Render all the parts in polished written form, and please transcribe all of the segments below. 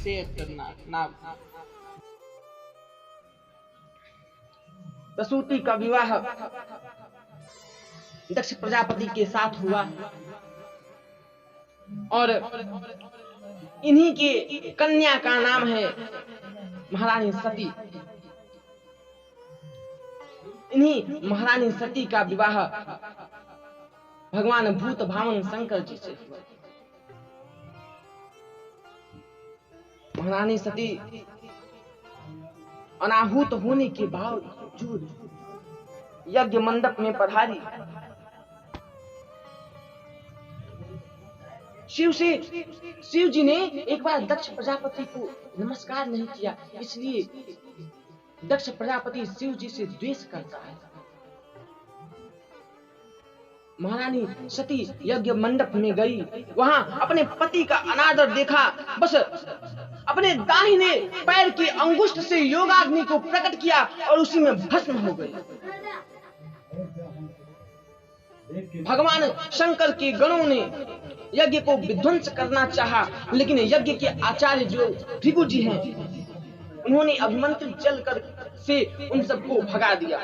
Share करना ना। प्रसूति का विवाह दक्ष प्रजापति के साथ हुआ और इन्हीं की कन्या का नाम है महारानी सती। इन्हीं महारानी सती का विवाह भगवान भूत भावन शंकर जी से हुआ। महारानी सती अनाहुत होने के बावजूद यज्ञ मंडप में पधारी। शिव जी ने एक बार दक्ष प्रजापति को नमस्कार नहीं किया, इसलिए दक्ष प्रजापति शिव जी से द्वेष करता है। महारानी सती यज्ञ मंडप में गई, वहां अपने पति का अनादर देखा, बस अपने दाहिने पैर की अंगुष्ठ से योगाग्नि को प्रकट किया और उसी में भस्म हो गई। भगवान शंकर के गणों ने यज्ञ को विध्वंस करना चाहा, लेकिन यज्ञ के आचार्य जो भृगु जी हैं, उन्होंने अभिमंत्रित जल कर से उन सबको भगा दिया।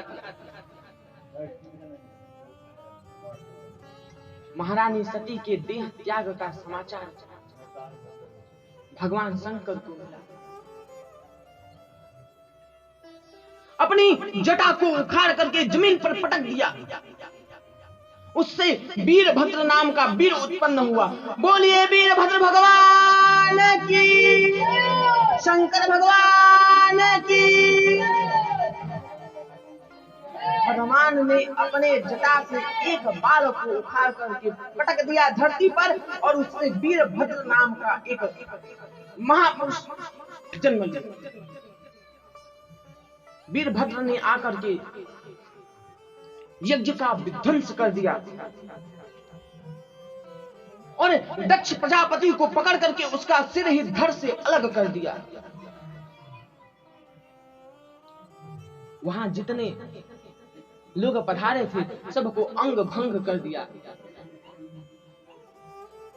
महारानी सती के देह त्याग का समाचार भगवान शंकर को मिला। अपनी जटा को उखाड़ करके जमीन पर पटक दिया। उससे वीरभद्र नाम का वीर उत्पन्न हुआ। बोलिए वीरभद्र भगवान की, शंकर भगवान की। भगवान ने अपने जटा से एक बाल को उखाड़ करके पटक दिया धरती पर और उससे वीरभद्र नाम का एक महापुरुष जन्म लिया। वीरभद्र ने आकर के यज्ञ का विध्वंस कर दिया और दक्ष प्रजापति को पकड़ करके उसका सिर ही धड़ से अलग कर दिया। वहां जितने लोग पधारे थे सबको अंग भंग कर दिया।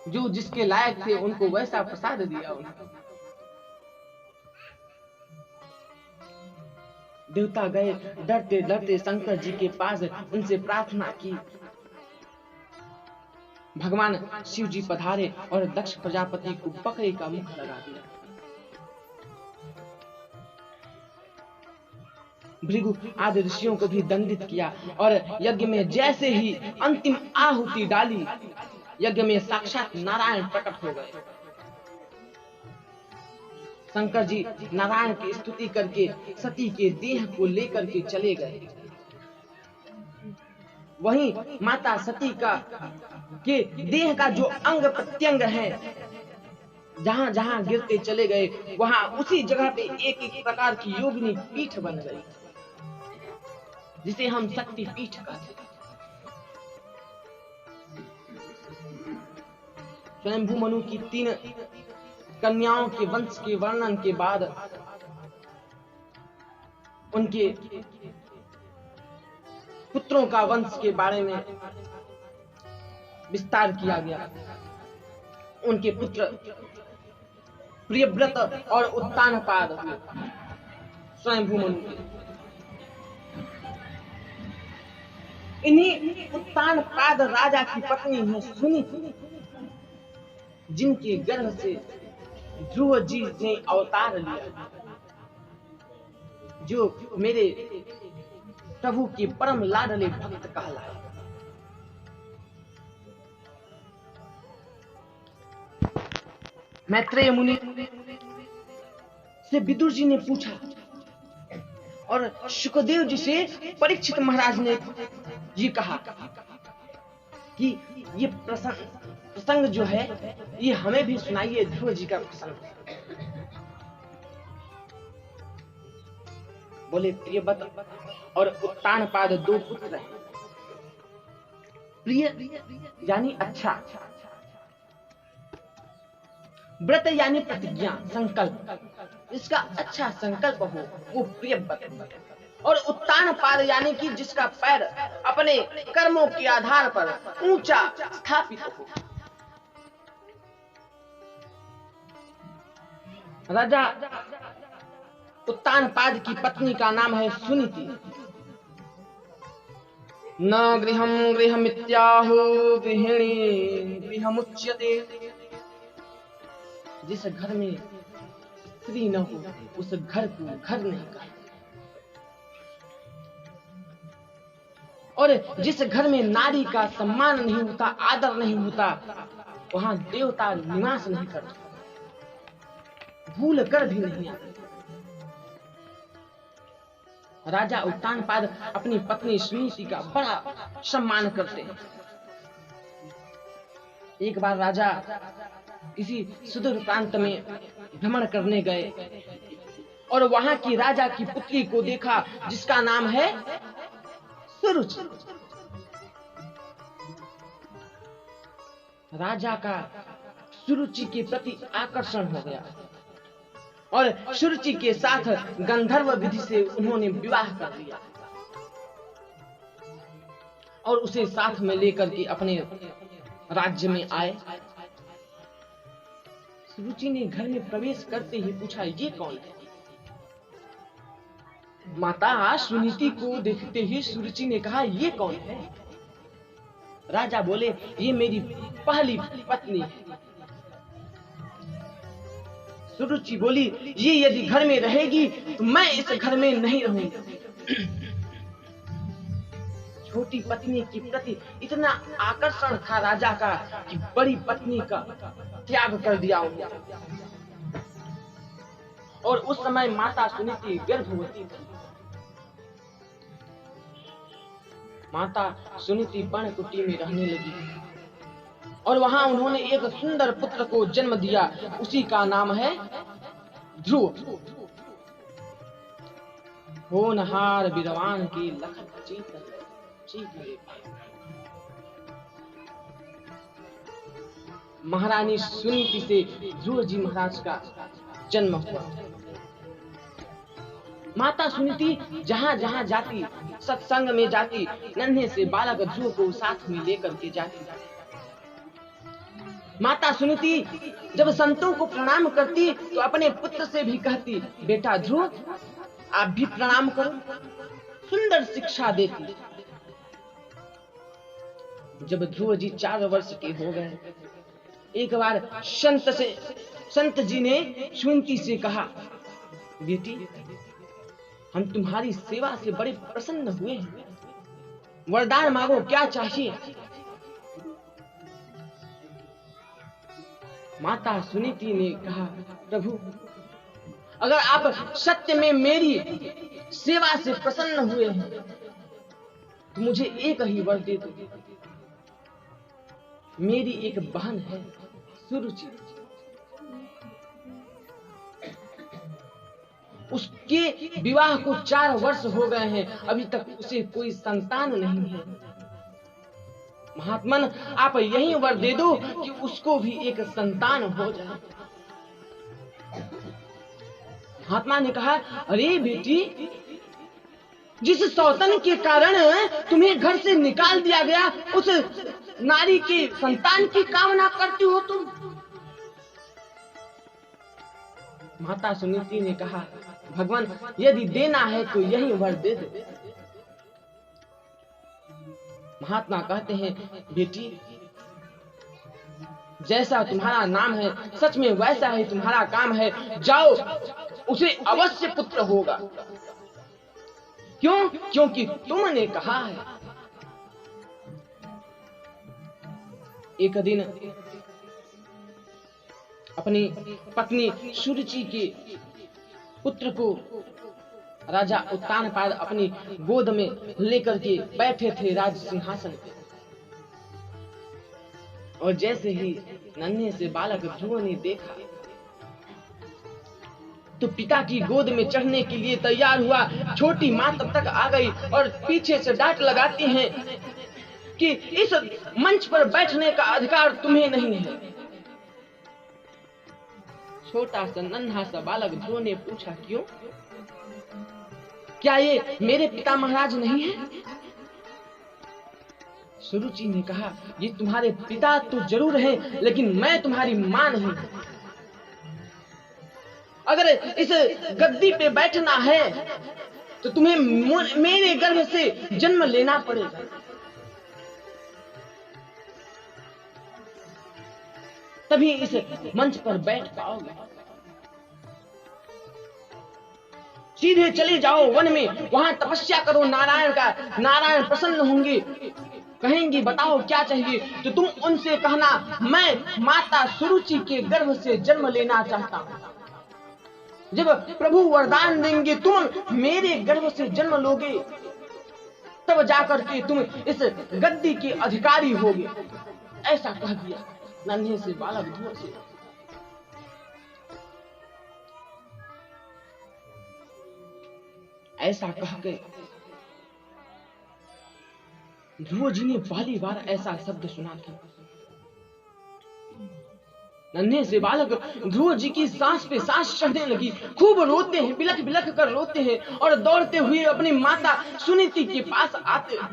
जो जिसके लायक थे उनको वैसा प्रसाद दिया। देवता गए, डरते डरते शंकर जी के पास उनसे प्रार्थना की। भगवान शिव जी पधारे और दक्ष प्रजापति को बकरे का मुख लगा दिया। भृगु आदि ऋषियों को भी दंडित किया और यज्ञ में जैसे ही अंतिम आहुति डाली, यज्ञ में साक्षात नारायण प्रकट हो गए। शंकर जी नारायण की स्तुति करके सती के देह को लेकर के चले गए। वहीं माता सती का के देह का जो अंग प्रत्यंग है, जहां जहां गिरते चले गए वहां उसी जगह पे एक एक प्रकार की योगिनी पीठ बन गई, जिसे हम शक्ति पीठ कहते हैं। स्वयंभू मनु की 3 कन्याओं के वंश के वर्णन के बाद उनके पुत्रों का वंश के बारे में विस्तार किया गया। उनके पुत्र प्रियव्रत और उत्तानपाद हुए। स्वयंभू मनु के इन्हीं उत्तानपाद राजा की पत्नी है सुनीति, जिनके गर्भ से ध्रुव जी ने अवतार लिया, जो मेरे प्रभु के परम लाडले भक्त कहलाए। मैत्रेय मुनि से विदुर जी ने पूछा और शुकदेव जी से परीक्षित महाराज ने ये कहा कि ये प्रसंग जो है ये हमें भी सुनाइए, ध्रुव जी का प्रसंग। बोले प्रियव्रत और उत्तानपाद 2 पुत्र हैं। प्रिय यानी अच्छा, व्रत यानी प्रतिज्ञा संकल्प, इसका अच्छा संकल्प हो वो प्रियव्रत, और उत्तानपाद यानी कि जिसका पैर अपने कर्मों के आधार पर ऊंचा स्थापित हो। राजा उत्तानपाद की पत्नी का नाम है सुनीति। न गृहम गृहमित्याहु गृहिणी गृहमुच्यते। जिस घर में स्त्री न हो उस घर को घर नहीं कहते, और जिस घर में नारी का सम्मान नहीं होता, आदर नहीं होता, वहां देवता निवास नहीं करते, भूल कर भी नहीं आते। राजा उत्तानपाद अपनी पत्नी सुनीति का बड़ा सम्मान करते हैं। एक बार राजा किसी सुदूर प्रांत में भ्रमण करने गए और वहां की राजा की पुत्री को देखा जिसका नाम है सुरुचि। राजा का सुरुचि के प्रति आकर्षण हो गया और सुरुचि के साथ गंधर्व विधि से उन्होंने विवाह कर दिया और उसे साथ में लेकर के अपने राज्य में आए। सुरुचि ने घर में प्रवेश करते ही पूछा, ये कौन है? माता सुनीति को देखते ही सुरुचि ने कहा, ये कौन है? राजा बोले, ये मेरी पहली पत्नी है। सुरुचि बोली, ये यदि घर में रहेगी तो मैं इस घर में नहीं रहूंगी। छोटी पत्नी के प्रति इतना आकर्षण था राजा का कि बड़ी पत्नी का त्याग कर दिया उन्होंने। और उस समय माता सुनीति गर्भवती थी। माता सुनीति पर्णकुटी में रहने लगी और वहां उन्होंने एक सुंदर पुत्र को जन्म दिया। उसी का नाम है ध्रुव। होनहार विद्वान की लखत चीत महारानी सुनीति से ध्रुव जी महाराज का जन्म हुआ। माता सुनीति जहां जहां जाती, सत्संग में जाती, नन्हे से बालक ध्रुव को साथ में लेकर के जाती। माता सुनीति जब संतों को प्रणाम करती तो अपने पुत्र से भी कहती, बेटा ध्रुव आप भी प्रणाम करो। सुंदर शिक्षा देती। जब ध्रुव जी 4 वर्ष के हो गए, एक बार संत जी ने सुनीति से कहा, बेटी हम तुम्हारी सेवा से बड़े प्रसन्न हुए हैं, वरदान मांगो, क्या चाहिए? माता सुनीति ने कहा, प्रभु अगर आप सत्य में मेरी सेवा से प्रसन्न हुए हैं तो मुझे एक ही वर दे दो। मेरी एक बहन है सुरुचि, उसके विवाह को 4 वर्ष हो गए हैं, अभी तक उसे कोई संतान नहीं है। महात्मन आप यही वर दे दो कि उसको भी एक संतान हो जाए। महात्मा ने कहा, अरे बेटी जिस सौतन के कारण तुम्हें घर से निकाल दिया गया उस नारी के संतान की कामना करती हो तुम। माता सुनीति ने कहा, भगवान यदि देना है तो यही वर दे दो। महात्मा कहते हैं, बेटी जैसा तुम्हारा नाम है सच में वैसा ही तुम्हारा काम है, जाओ उसे अवश्य पुत्र होगा। क्यों? क्योंकि तुमने कहा है। एक दिन अपनी पत्नी सुरुचि के पुत्र को राजा उत्तानपाद अपनी गोद में लेकर के बैठे थे राज सिंहासन पे। और जैसे ही नन्हे से बालक ध्रुव ने देखा तो पिता की गोद में चढ़ने के लिए तैयार हुआ। छोटी मां तब तक आ गई और पीछे से डांट लगाती हैं कि इस मंच पर बैठने का अधिकार तुम्हें नहीं है। छोटा सा नन्हा सा बालक ध्रुव ने पूछा, क्यों? क्या ये मेरे पिता महाराज नहीं है? सुरुचि ने कहा, ये तुम्हारे पिता तो जरूर हैं, लेकिन मैं तुम्हारी मां नहीं हूं। अगर इस गद्दी पे बैठना है तो तुम्हें मेरे गर्भ से जन्म लेना पड़ेगा। तभी इस मंच पर बैठ पाओगे। सीधे चले जाओ वन में, वहां तपस्या करो नारायण का। नारायण प्रसन्न होंगे, कहेंगे बताओ क्या चाहिए, तो तुम उनसे कहना मैं माता सुरुचि के गर्भ से जन्म लेना चाहता हूं। जब प्रभु वरदान देंगे तुम मेरे गर्भ से जन्म लोगे, तब जाकर के तुम इस गद्दी के अधिकारी होगे। ऐसा कह दिया नन्हे से बालक ध्रुव से। ऐसा कह के ध्रुव जी ने पहली बार ऐसा शब्द सुना था। नन्हे से बालक ध्रुव जी की सांस पे सांस चढ़ने लगी। खूब रोते हैं, बिलख बिलख कर रोते हैं और दौड़ते हुए अपनी माता सुनीति के पास आते हैं।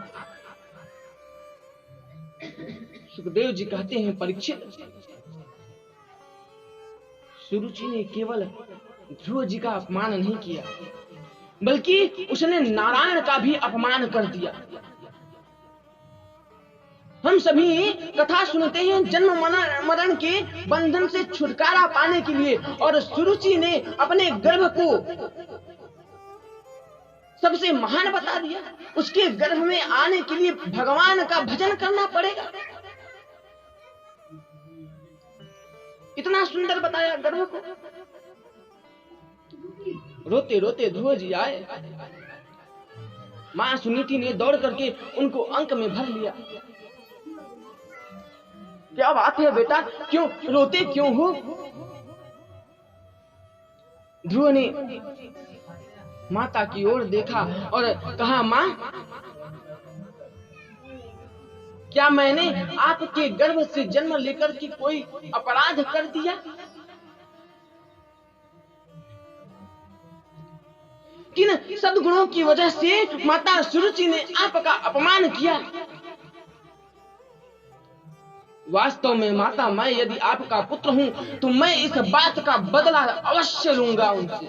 सुखदेव जी कहते हैं परीक्षित, सुरुचि ने केवल ध्रुव जी का अपमान नहीं किया, बल्कि उसने नारायण का भी अपमान कर दिया। हम सभी कथा सुनते हैं जन्म मरण के बंधन से छुटकारा पाने के लिए, और सुरुचि ने अपने गर्भ को सबसे महान बता दिया। उसके गर्भ में आने के लिए भगवान का भजन करना पड़ेगा। इतना सुंदर बताया गर्भ को। रोते रोते ध्रुव जी आए। मां सुनीति ने दौड़ करके उनको अंक में भर लिया। क्या बात है बेटा, क्यों रोते क्यों हो? ध्रुव ने माता की ओर देखा और कहा मां, क्या मैंने आपके गर्भ से जन्म लेकर के कोई अपराध कर दिया? किन सद्गुणों की वजह से माता सुरुचि ने आपका अपमान किया? वास्तव में माता, मैं यदि आपका पुत्र हूं तो मैं इस बात का बदला अवश्य लूंगा उनसे।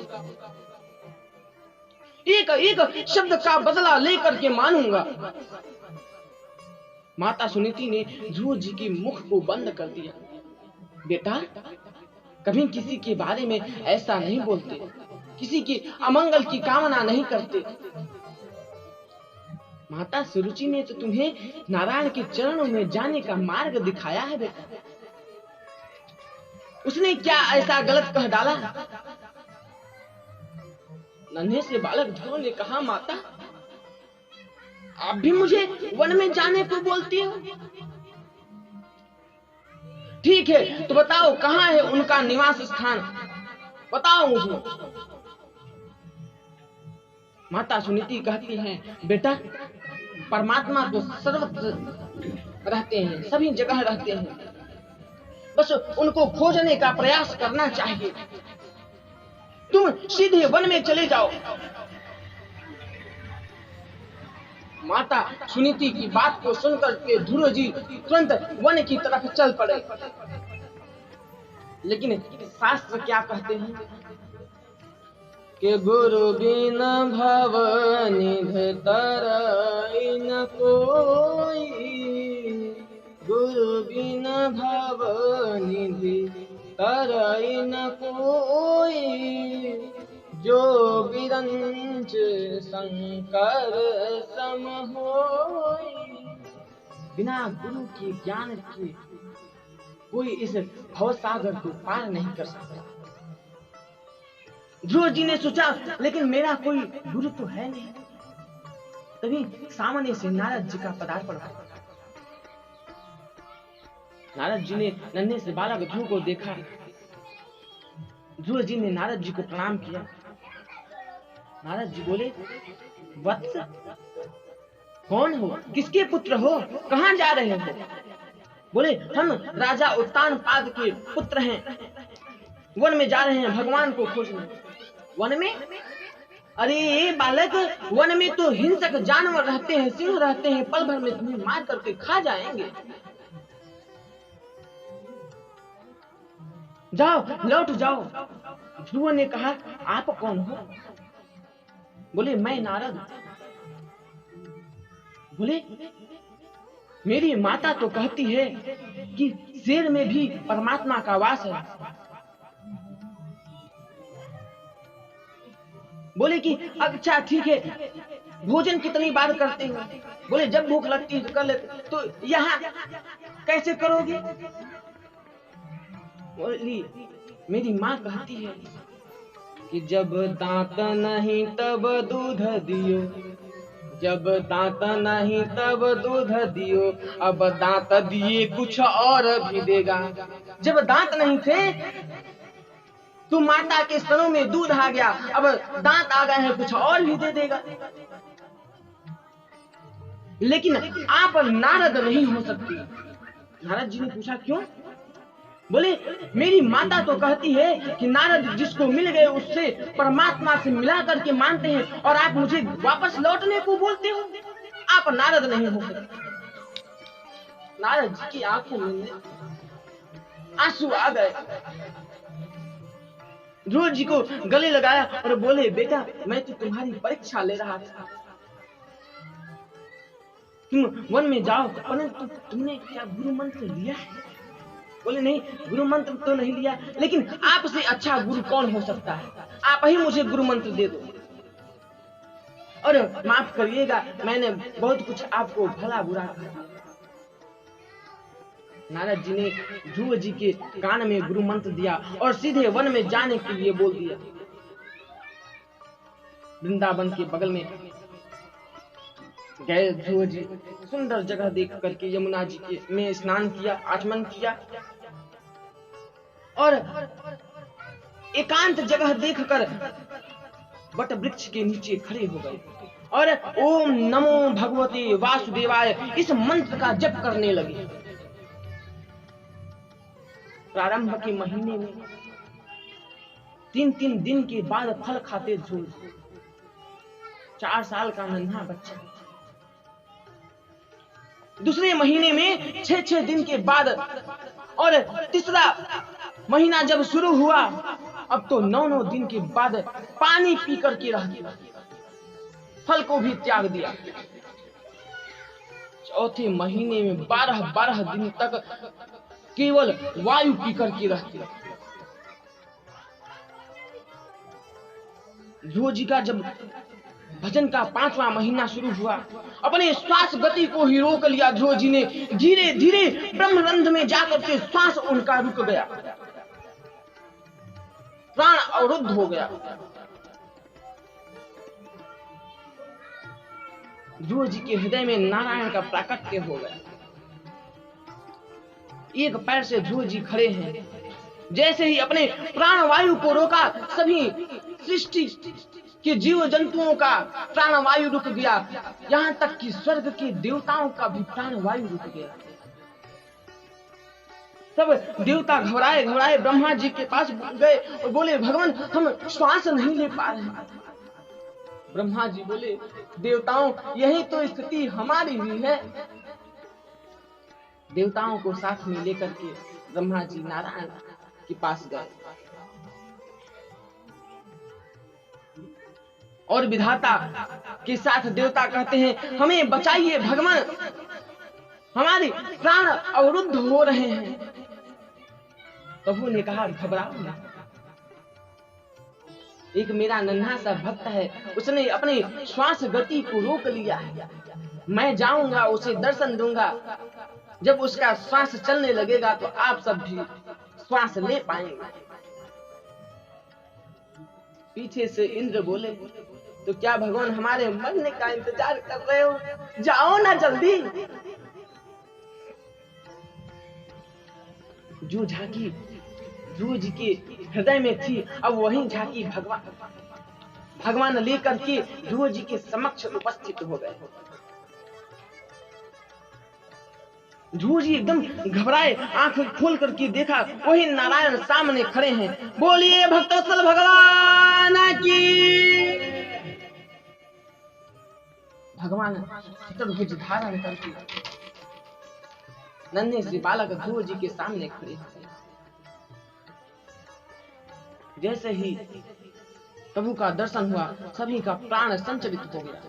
एक एक शब्द का बदला लेकर के मानूंगा। माता सुनीति ने ध्रुव जी के मुख को बंद कर दिया। बेटा, कभी किसी के बारे में ऐसा नहीं बोलते, किसी के अमंगल की कामना नहीं करते। माता सुरुचि ने तो तुम्हें नारायण के चरणों में जाने का मार्ग दिखाया है बेटा। उसने क्या ऐसा गलत कह डाला? नन्हे से बालक ध्रुव ने कहा माता, आप भी मुझे वन में जाने को बोलती हो? ठीक है, तो बताओ कहाँ है उनका निवास स्थान, बताओ मुझे। माता सुनीति कहती हैं बेटा, परमात्मा तो सर्वत्र रहते हैं, सभी जगह रहते हैं, बस उनको खोजने का प्रयास करना चाहिए। तुम सीधे वन में चले जाओ। माता सुनीति की बात को सुनकर के ध्रुव जी तुरंत वन की तरफ चल पड़े। लेकिन शास्त्र क्या कहते हैं कि गुरु बिन भव निधि तरई न कोई, गुरु बिन भव निधि तरई न कोई, जो बिरंच शंकर सम होई। बिना गुरु के ज्ञान के कोई इस भवसागर को पार नहीं कर सकता। ध्रुव जी ने सोचा, लेकिन मेरा कोई गुरु तो है नहीं। तभी सामने से नारद जी का पदार्पण हुआ। नारद जी ने नन्हे से बालक ध्रुव को देखा। ध्रुव जी ने नारद जी को प्रणाम किया। नारद जी बोले, वत्स, कौन हो, किसके पुत्र हो, कहाँ जा रहे हो? बोले, हम राजा उत्तानपाद के पुत्र हैं, वन में जा रहे हैं भगवान को खोजने। वन में? अरे बालक, वन में तो हिंसक जानवर रहते हैं, सिंह रहते हैं, पल भर में तुम्हें मार करके खा जाएंगे। जाओ, लौट जाओ। ध्रुव ने कहा, आप कौन हो? बोले, मैं नारद। बोले, मेरी माता तो कहती है कि शेर में भी परमात्मा का वास है। बोले कि अच्छा ठीक है, भोजन कितनी बार करते हो? बोले, जब भूख लगती है तो कर लेते। तो यहाँ कैसे करोगे? बोली, मेरी माँ कहती है कि जब दांत नहीं तब दूध दियो, जब दांत नहीं तब दूध दियो, अब दांत दिए कुछ और भी देगा। जब दांत नहीं थे तो माता के स्तनों में दूध आ गया, अब दांत आ गए हैं, कुछ और भी दे देगा। लेकिन आप नारद नहीं हो सकती। नारद जी ने पूछा, क्यों? बोले, मेरी माता तो कहती है कि नारद जिसको मिल गए उससे परमात्मा से मिला करके मानते हैं, और आप मुझे वापस लौटने को बोलते हो। आप नारद नहीं हो सकते। नारद जी की आंखों में आंसू आ गए। ध्रुव जी को गले लगाया और बोले, बेटा, मैं तो तुम्हारी परीक्षा ले रहा था। तुम वन में जाओ, परंतु तुमने क्या गुरु मंत्र लिया है? बोले, नहीं, गुरु मंत्र तो नहीं लिया, लेकिन आपसे अच्छा गुरु कौन हो सकता है? आप ही मुझे गुरु मंत्र दे दो। और माफ करिएगा, मैंने बहुत कुछ आपको भला बुरा कहा। नारद जी ने ध्रुव जी के कान में गुरु मंत्र दिया और सीधे वन में जाने के लिए बोल दिया। वृंदावन के बगल में गए ध्रुव जी। सुंदर जगह देख करके यमुना जी के में स्नान किया, आचमन किया, और एकांत जगह देखकर वट वृक्ष के नीचे खड़े हो गए और ओम नमो भगवते वासुदेवाय इस मंत्र का जप करने लगे। प्रारंभ के महीने में 3-3 दिन के बाद फल खाते ध्रुव। 4 साल का नन्हा बच्चा। दूसरे महीने में 6-6 दिन के बाद, और तीसरा महीना जब शुरू हुआ, अब तो 9-9 दिन के बाद पानी पी करके रह गया, फल को भी त्याग दिया। चौथे महीने में 12-12 दिन तक केवल वायु पी करके रह गया। ध्रुव जी का जब भजन का 5वां महीना शुरू हुआ, अपने श्वास गति को ही रोक लिया ध्रुव जी ने। धीरे धीरे ब्रह्मरंध्र में जाकर के श्वास उनका रुक गया, प्राण अवरुद्ध हो गया। ध्रुव जी के हृदय में नारायण का प्राकट्य हो गया। एक पैर से ध्रुव जी खड़े हैं। जैसे ही अपने प्राण वायु को रोका, सभी सृष्टि के जीव जंतुओं का प्राण वायु रुक गया, यहाँ तक कि स्वर्ग के देवताओं का भी प्राण वायु रुक गया। सब देवता घबराए घबराए ब्रह्मा जी के पास गए और बोले, भगवान, हम श्वास नहीं ले पा रहे हैं। ब्रह्मा जी बोले, देवताओं, यही तो स्थिति हमारी भी है। देवताओं को साथ में लेकर के ब्रह्मा जी नारायण के पास गए और विधाता के साथ देवता कहते हैं, हमें बचाइए भगवान, हमारे प्राण अवरुद्ध हो रहे हैं। प्रभु ने कहा, घबराओ ना, एक मेरा नन्हा सा भक्त है, उसने अपने श्वास गति को रोक लिया है। मैं जाऊंगा, उसे दर्शन दूंगा। जब उसका श्वास चलने लगेगा तो आप सब भी श्वास ले पाएंगे। पीछे से इंद्र बोले, तो क्या भगवान हमारे मरने का इंतजार कर रहे हो? जाओ ना जल्दी। जो झांकी ध्रुव जी के हृदय में थी, अब वही झांकी भगवान लेकर के ध्रुव जी के समक्ष उपस्थित हो गए। ध्रुव जी एकदम घबराए, आंख खोल करके देखा, वही नारायण सामने खड़े हैं। बोलिए भक्तवत्सल भगवान की। भगवान चतुर्भुज धारण करके नन्हे से बालक ध्रुव जी के सामने खड़े हैं। जैसे ही प्रभु का दर्शन हुआ, सभी का प्राण संचलित हो गया।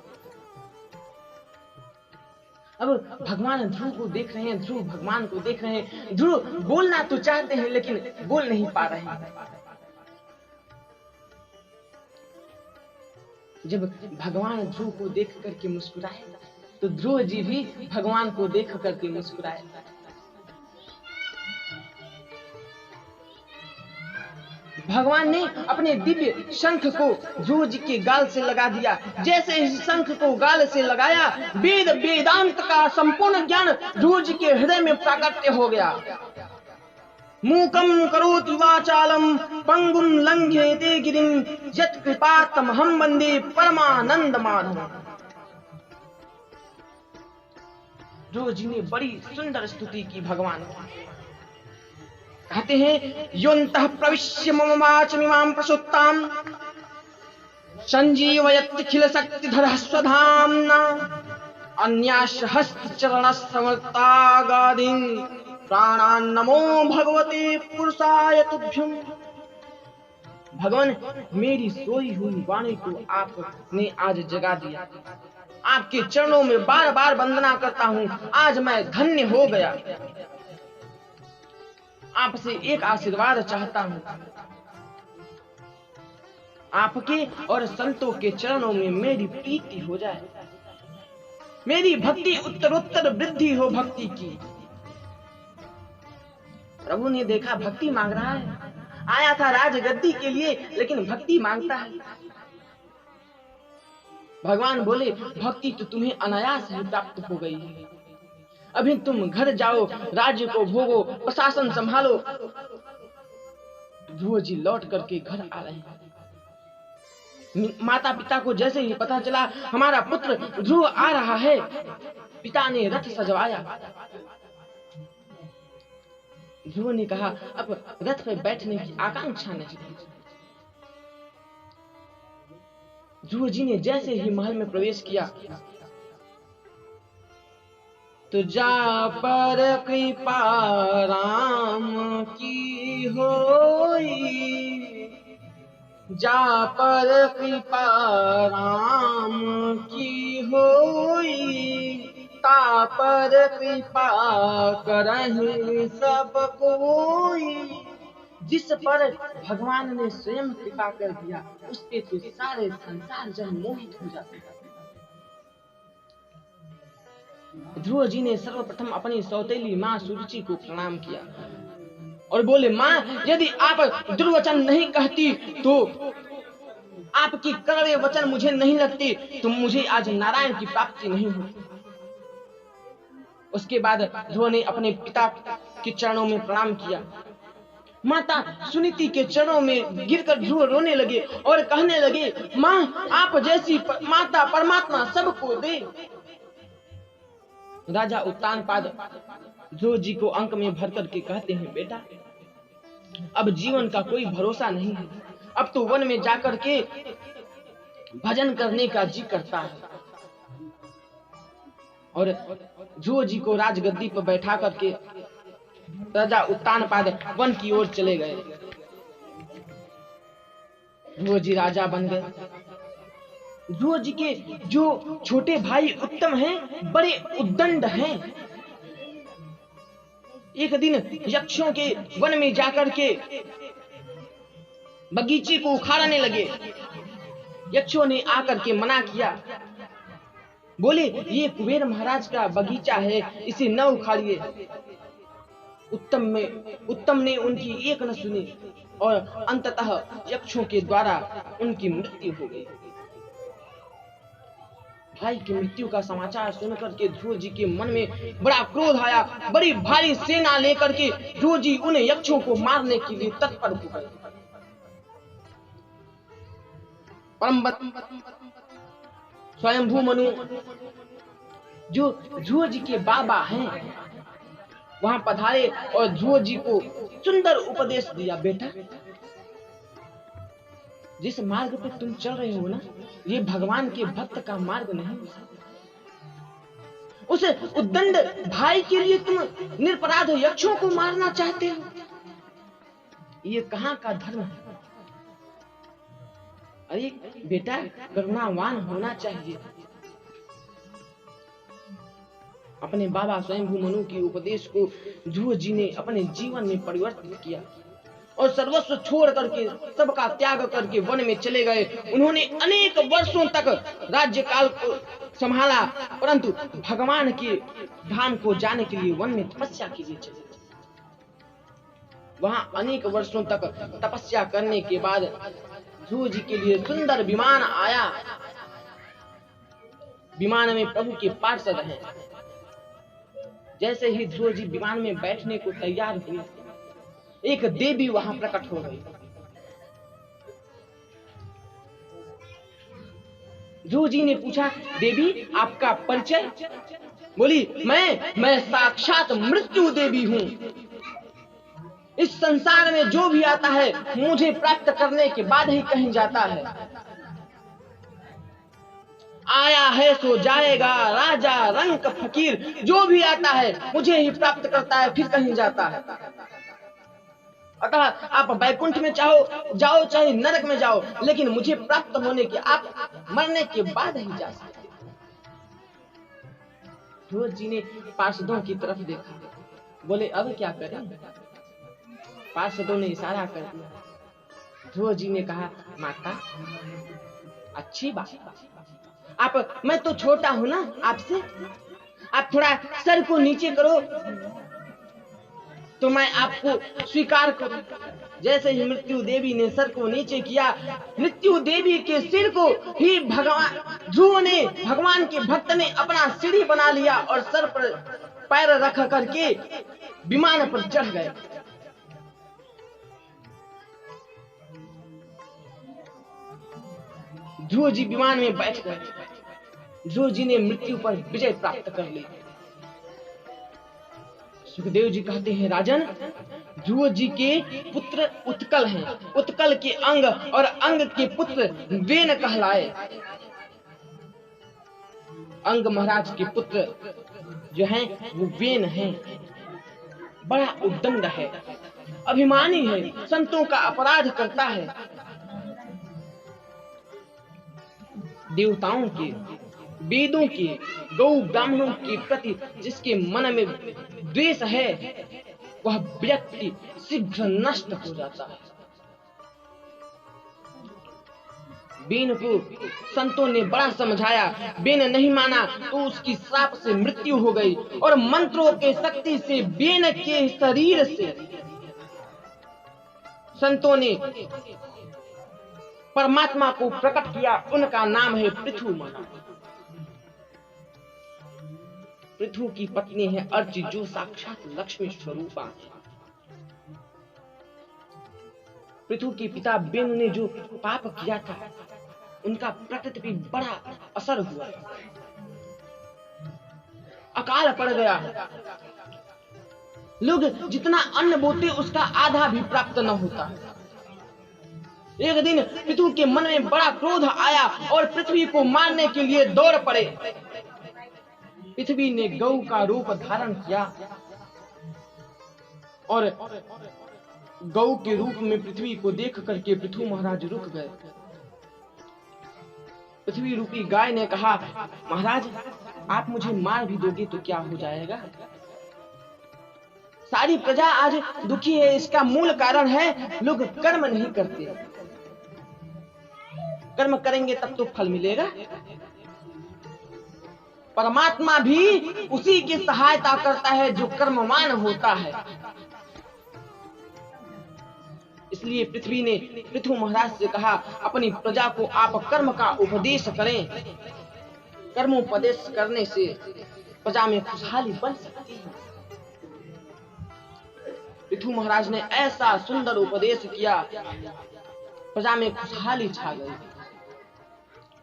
अब भगवान ध्रुव को देख रहे हैं, ध्रुव भगवान को देख रहे हैं। ध्रुव बोलना तो चाहते हैं लेकिन बोल नहीं पा रहे हैं। जब भगवान ध्रुव को देख करके मुस्कुराए तो ध्रुव जी भी भगवान को देख करके मुस्कुराए। भगवान ने अपने दिव्य शंख को ध्रुव जी के गाल से लगा दिया। जैसे इस शंख को गाल से लगाया, वेद वेदांत का संपूर्ण ज्ञान ध्रुव जी के हृदय में प्राकट्य हो गया। मूकं करोति वाचालम पंगुम लंघयते गिरिम यत्कृपातमहं वन्दे परमानंद माधवम्। ध्रुव जी ने बड़ी सुंदर स्तुति की भगवान की। कहते हैं योऽन्तः प्रविश्य मम वाचमिमां प्रसुप्तां संजीवयत्यखिल शक्तिधरः स्वधाम्ना अन्यास्य हस्तचरणसमर्तागादीन् प्राणान्नमो भगवते पुरुषाय तुभ्यम्। भगवान, मेरी सोई हुई वाणी को आपने आज जगा दिया। आपके चरणों में बार बार वंदना करता हूँ। आज मैं धन्य हो गया। आपसे एक आशीर्वाद चाहता हूँ, आपके और संतों के चरणों में मेरी प्रीति हो जाए, मेरी भक्ति उत्तरोत्तर वृद्धि हो भक्ति की। प्रभु ने देखा भक्ति मांग रहा है। आया था राजगद्दी के लिए लेकिन भक्ति मांगता है। भगवान बोले भक्ति तो तुम्हें अनायास ही प्राप्त हो गई है। अभी तुम घर जाओ, राज्य को भोगो, प्रशासन संभालो। ध्रुव जी लौट करके घर आ रहे हैं। माता पिता को जैसे ही पता चला हमारा पुत्र ध्रुव आ रहा है, पिता ने रथ सजवाया। ध्रुव ने कहा अब रथ पे बैठने की आकांक्षा नहीं। ध्रुव जी ने जैसे ही महल में प्रवेश किया तो जा पर कृपा राम की होई, जा पर कृपा राम की होई, ता पर कृपा करहि सब कोई। जिस पर भगवान ने स्वयं कृपा कर दिया उस पे तो सारे संसार जन मोहित हो जाते हैं। ध्रुव जी ने सर्वप्रथम अपनी सौतेली माँ सुरुचि को प्रणाम किया और बोले माँ, यदि आप दुर्वचन नहीं कहती तो आपकी कड़वे वचन मुझे नहीं लगती तो मुझे आज नारायण की प्राप्ति नहीं होती। उसके बाद ध्रुव ने अपने पिता के चरणों में प्रणाम किया। माता सुनीति के चरणों में गिरकर ध्रुव रोने लगे और कहने लगे माँ, आप जैसी माता परमात्मा सबको दे। राजा उत्तानपाद ध्रुव जी को अंक में भर करके कहते हैं बेटा, अब जीवन का कोई भरोसा नहीं है। अब तो वन में जाकर के भजन करने का जी करता है। और ध्रुव जी को राजगद्दी पर बैठा करके राजा उत्तानपाद वन की ओर चले गए। ध्रुव जी राजा बन गए। ध्रुव जी के जो छोटे भाई उत्तम हैं, बड़े उद्दंड हैं। एक दिन यक्षों के वन में जाकर के बगीचे को उखाड़ने लगे। यक्षों ने आकर के मना किया, बोले ये कुबेर महाराज का बगीचा है, इसे न उखाड़िए। उत्तम ने उनकी एक न सुनी और अंततः यक्षों के द्वारा उनकी मृत्यु हो गई। भाई की मृत्यु का समाचार सुनकर के ध्रुव जी के मन में बड़ा क्रोध आया। बड़ी भारी सेना लेकर के ध्रुव जी उन यक्षों को मारने के लिए तत्पर हो गए। स्वयंभू मनु जो ध्रुव जी के बाबा हैं वहां पधारे और ध्रुव जी को सुंदर उपदेश दिया। बेटा, जिस मार्ग पे तुम चल रहे हो ना, ये भगवान के भक्त का मार्ग नहीं। उस उद्दंड भाई के लिए तुम निरपराध यक्षों को मारना चाहते हो, ये कहां का धर्म है? अरे बेटा, करुणावान होना चाहिए। अपने बाबा स्वयंभू मनु के उपदेश को ध्रुव जी ने अपने जीवन में परिवर्तित किया और सर्वस्व छोड़ करके, सबका त्याग करके वन में चले गए। उन्होंने अनेक वर्षों तक राज्य काल को संभाला, परंतु भगवान के धाम को जाने के लिए वन में तपस्या के लिए चले। वहां अनेक वर्षों तक तपस्या करने के बाद ध्रुव जी के लिए सुंदर विमान आया। विमान में प्रभु के पार्षद हैं। जैसे ही ध्रुव जी विमान में बैठने को तैयार हुए, एक देवी वहां प्रकट हो गई। ध्रुव जी ने पूछा, देवी आपका परिचय? बोली, मैं साक्षात मृत्यु देवी हूं। इस संसार में जो भी आता है मुझे प्राप्त करने के बाद ही कहीं जाता है। आया है सो जाएगा, राजा रंक फकीर, जो भी आता है मुझे ही प्राप्त करता है, फिर कहीं जाता है। अतः आप वैकुंठ में चाहो जाओ, चाहे नरक में जाओ, लेकिन मुझे प्राप्त होने के, आप मरने के बाद ही जा सकते। ध्रुव जी ने पार्षदों की तरफ देखा, बोले अब क्या करें? पार्षदों ने इशारा कर दिया। ध्रुव जी ने कहा, माता अच्छी बात, मैं तो छोटा हूं ना आपसे, आप थोड़ा सर को नीचे करो तो मैं आपको स्वीकार करूं। जैसे ही मृत्यु देवी ने सर को नीचे किया, मृत्यु देवी के सिर को ही ध्रुव ने, भगवान के भक्त ने अपना सीढ़ी बना लिया और सर पर पैर रख करके विमान पर चढ़ गए। ध्रुव जी विमान में बैठ गए। ध्रुव जी ने मृत्यु पर विजय प्राप्त कर ली। सुखदेव जी कहते हैं, राजन, ध्रुव जी के पुत्र उत्कल हैं। उत्कल के अंग और अंग के पुत्र वेन कहलाए। अंग महाराज के पुत्र जो हैं वो वेन हैं। बड़ा उद्दंड है, अभिमानी है, संतों का अपराध करता है। देवताओं के, वेदों के, गौ ब्राह्मणों के प्रति जिसके मन में द्वेष है, वह व्यक्ति शीघ्र नष्ट हो जाता है। बेन को संतों ने बड़ा समझाया, बेन नहीं माना तो उसकी श्राप से मृत्यु हो गई और मंत्रों के शक्ति से बेन के शरीर से संतों ने परमात्मा को प्रकट किया। उनका नाम है पृथु महाराज। पृथु की पत्नी है अर्ची, जो साक्षात लक्ष्मी स्वरूपा है। पृथु के पिता बेनु ने जो पाप किया था, उनका प्रकृति पे बड़ा असर हुआ, अकाल पड़ गया। लोग जितना अन्न बोते उसका आधा भी प्राप्त न होता। एक दिन पृथु के मन में बड़ा क्रोध आया और पृथ्वी को मारने के लिए दौड़ पड़े। पृथ्वी ने गौ का रूप धारण किया और गौ के रूप में पृथ्वी को देख करके पृथु महाराज रुक गए। पृथ्वी रूपी गाय ने कहा, महाराज आप मुझे मार भी दोगे तो क्या हो जाएगा? सारी प्रजा आज दुखी है, इसका मूल कारण है लोग कर्म नहीं करते। कर्म करेंगे तब तो फल मिलेगा। परमात्मा भी उसी की सहायता करता है जो कर्मवान होता है। इसलिए पृथ्वी ने पृथु महाराज से कहा, अपनी प्रजा को आप कर्म का उपदेश करें। कर्मोपदेश करने से प्रजा में खुशहाली बन सकती है। पृथु महाराज ने ऐसा सुंदर उपदेश किया, प्रजा में खुशहाली छा गई,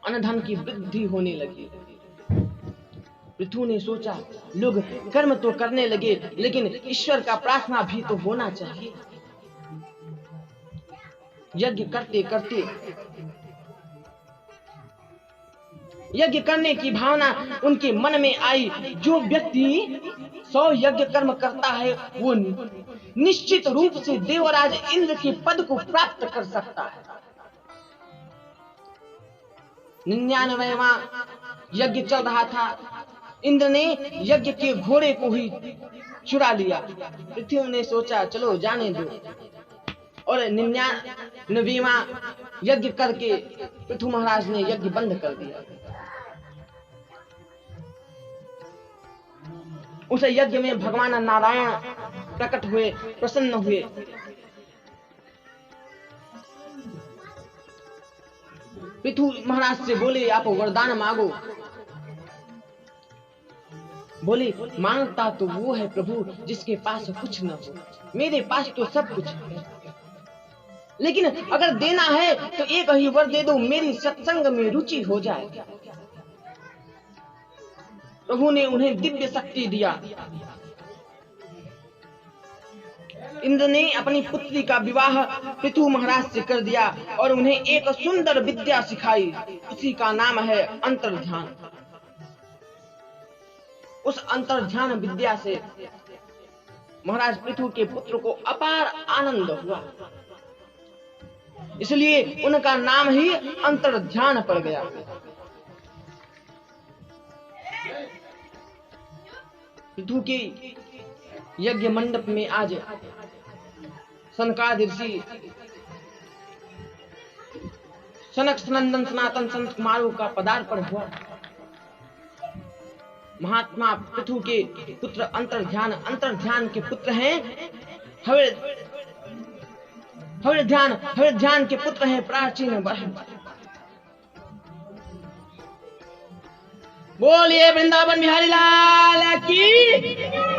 अन्न धन की वृद्धि होने लगी। पृथु ने सोचा, लोग कर्म तो करने लगे, लेकिन ईश्वर का प्रार्थना भी तो होना चाहिए। यज्ञ करते करते यज्ञ करने की भावना उनके मन में आई। जो व्यक्ति 100 यज्ञ कर्म करता है वो निश्चित रूप से देवराज इंद्र के पद को प्राप्त कर सकता है। 99वां यज्ञ चल रहा था। इंद्र ने यज्ञ के घोड़े को ही चुरा लिया। पृथ्वी ने सोचा चलो जाने दो, और 99वां यज्ञ करके पृथु महाराज ने यज्ञ बंद कर दिया। उस यज्ञ में भगवान नारायण प्रकट हुए, प्रसन्न हुए। पृथु महाराज से बोले आप वरदान मांगो। बोले मांगता तो वो है प्रभु जिसके पास कुछ न हो, मेरे पास तो सब कुछ है, लेकिन अगर देना है तो एक ही वर दे दो, मेरी सत्संग में रुचि हो जाए। प्रभु ने उन्हें दिव्य शक्ति दिया। इंद्र ने अपनी पुत्री का विवाह पृथु महाराज से कर दिया और उन्हें एक सुंदर विद्या सिखाई, उसी का नाम है अंतर्ध्यान। उस अंतर्ध्यान विद्या से महाराज पृथु के पुत्र को अपार आनंद हुआ, इसलिए उनका नाम ही अंतर्ध्यान पड़ गया। पृथु के यज्ञ मंडप में आज सनकादिक ऋषि सनक सनंदन सनातन संत कुमारों का पदार्पण हुआ। महात्मा पृथु के पुत्र अंतर्ध्यान के पुत्र हैं हविर्ध्यान के पुत्र हैं प्राचीन ब्रह्म। बोलिए वृंदावन बिहारी लाल की।